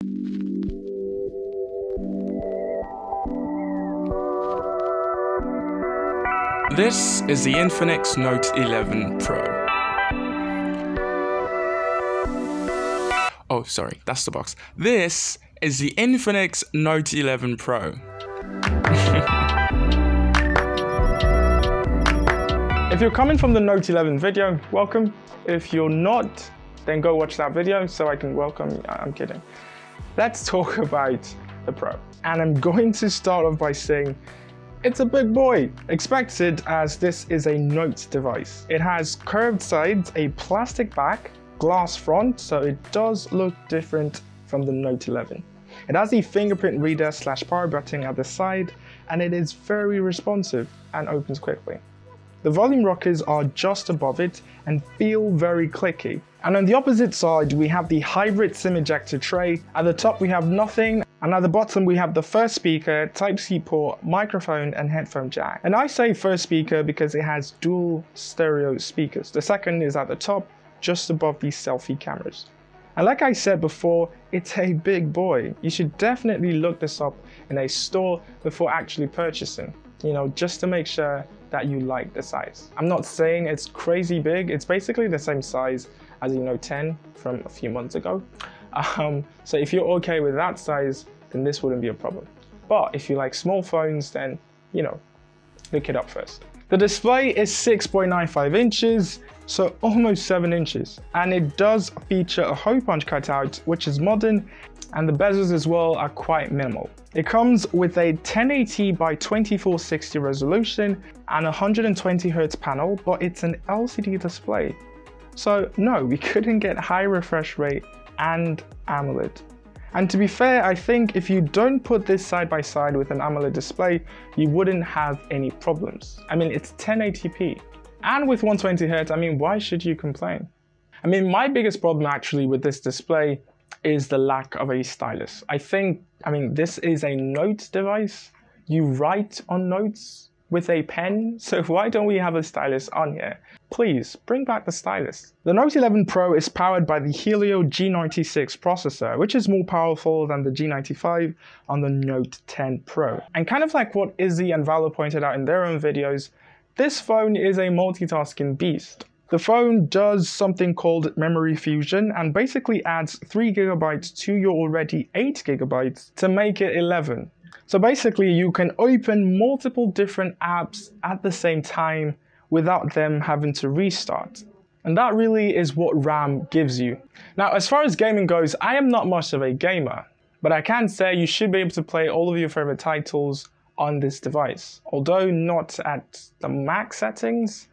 This is the Infinix Note 11 Pro. Oh, sorry, that's the box. This is the Infinix Note 11 Pro. If you're coming from the Note 11 video, welcome. If you're not, then go watch that video so I can welcome you. I'm kidding. Let's talk about the Pro. And I'm going to start off by saying it's a big boy. Expected, as this is a Note device. It has curved sides, a plastic back, glass front, so it does look different from the Note 11. It has the fingerprint reader / power button at the side, and it is very responsive and opens quickly. The volume rockers are just above it and feel very clicky. And on the opposite side, we have the hybrid SIM ejector tray. At the top, we have nothing. And at the bottom, we have the first speaker, Type-C port, microphone, and headphone jack. And I say first speaker because it has dual stereo speakers. The second is at the top, just above these selfie cameras. And like I said before, it's a big boy. You should definitely look this up in a store before actually purchasing, just to make sure that you like the size. I'm not saying it's crazy big. It's basically the same size as the Note 10 from a few months ago. So if you're okay with that size, then this wouldn't be a problem. But if you like small phones, then, look it up first. The display is 6.95 inches, so almost 7 inches. And it does feature a hole punch cutout, which is modern, and the bezels as well are quite minimal. It comes with a 1080 by 2460 resolution and 120 Hz panel, but it's an LCD display. So no, we couldn't get high refresh rate and AMOLED. And to be fair, I think if you don't put this side by side with an AMOLED display, you wouldn't have any problems. I mean, it's 1080p. And with 120 Hz, why should you complain? My biggest problem actually with this display is the lack of a stylus. This is a Note device. You write on notes with a pen, so why don't we have a stylus on here? Please, bring back the stylus. The Note 11 Pro is powered by the Helio G96 processor, which is more powerful than the G95 on the Note 10 Pro. And kind of like what Izzy and Valor pointed out in their own videos, this phone is a multitasking beast. The phone does something called memory fusion and basically adds 3 GB to your already 8 GB to make it 11. So basically you can open multiple different apps at the same time without them having to restart. And that really is what RAM gives you. Now, as far as gaming goes, I am not much of a gamer, but I can say you should be able to play all of your favorite titles on this device. Although not at the max settings,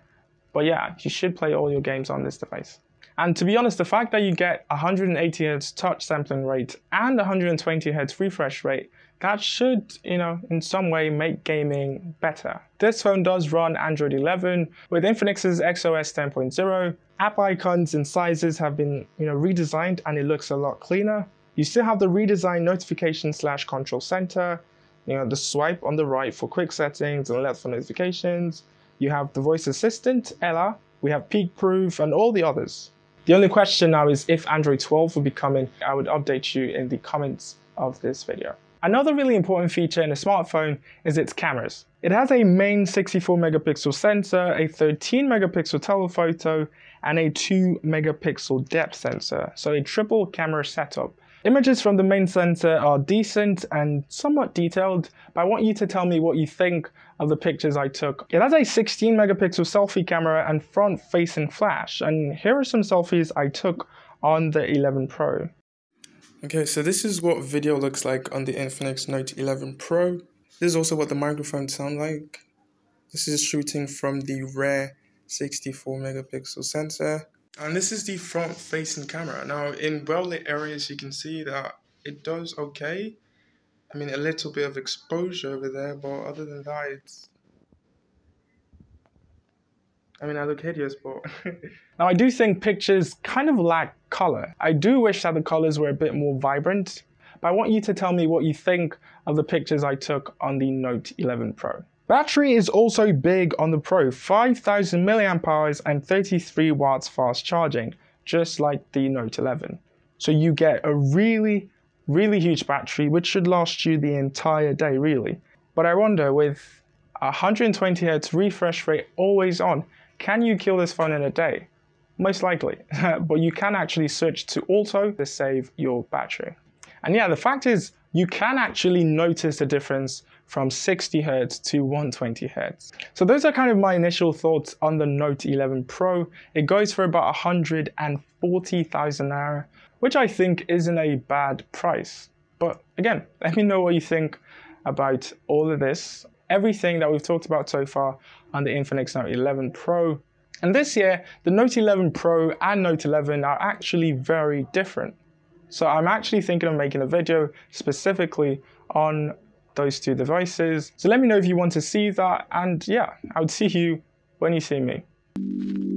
but yeah, you should play all your games on this device. And to be honest, the fact that you get 180 Hz touch sampling rate and 120 Hz refresh rate, that should, in some way make gaming better. This phone does run Android 11 with Infinix's XOS 10.0. App icons and sizes have been, redesigned and it looks a lot cleaner. You still have the redesigned notification / control center, the swipe on the right for quick settings and left for notifications. You have the voice assistant, Ella, we have peak proof and all the others. The only question now is if Android 12 will be coming. I would update you in the comments of this video. Another really important feature in a smartphone is its cameras. It has a main 64 megapixel sensor, a 13 megapixel telephoto, and a 2 megapixel depth sensor, so a triple camera setup. Images from the main sensor are decent and somewhat detailed, but I want you to tell me what you think of the pictures I took. It has a 16 megapixel selfie camera and front-facing flash, and here are some selfies I took on the 11 Pro. Okay, so this is what video looks like on the Infinix Note 11 Pro. This is also what the microphone sounds like. This is shooting from the rare 64 megapixel sensor. And this is the front-facing camera. Now, in well-lit areas, you can see that it does okay. A little bit of exposure over there, but other than that, it's... I look hideous, but... Now, I do think pictures kind of lack color. I do wish that the colors were a bit more vibrant, but I want you to tell me what you think of the pictures I took on the Note 11 Pro. Battery is also big on the Pro, 5,000 mAh and 33 watts fast charging, just like the Note 11. So you get a really really huge battery, which should last you the entire day, really. But I wonder, with 120 Hz refresh rate always on, can you kill this phone in a day? Most likely, but you can actually switch to auto to save your battery. And yeah, the fact is, you can actually notice the difference from 60 Hz to 120 Hz. So those are kind of my initial thoughts on the Note 11 Pro. It goes for about 140,000 naira, which I think isn't a bad price. But again, let me know what you think about all of this, everything that we've talked about so far on the Infinix Note 11 Pro. And this year, the Note 11 Pro and Note 11 are actually very different. So I'm actually thinking of making a video specifically on those two devices. So let me know if you want to see that, and yeah, I would see you when you see me.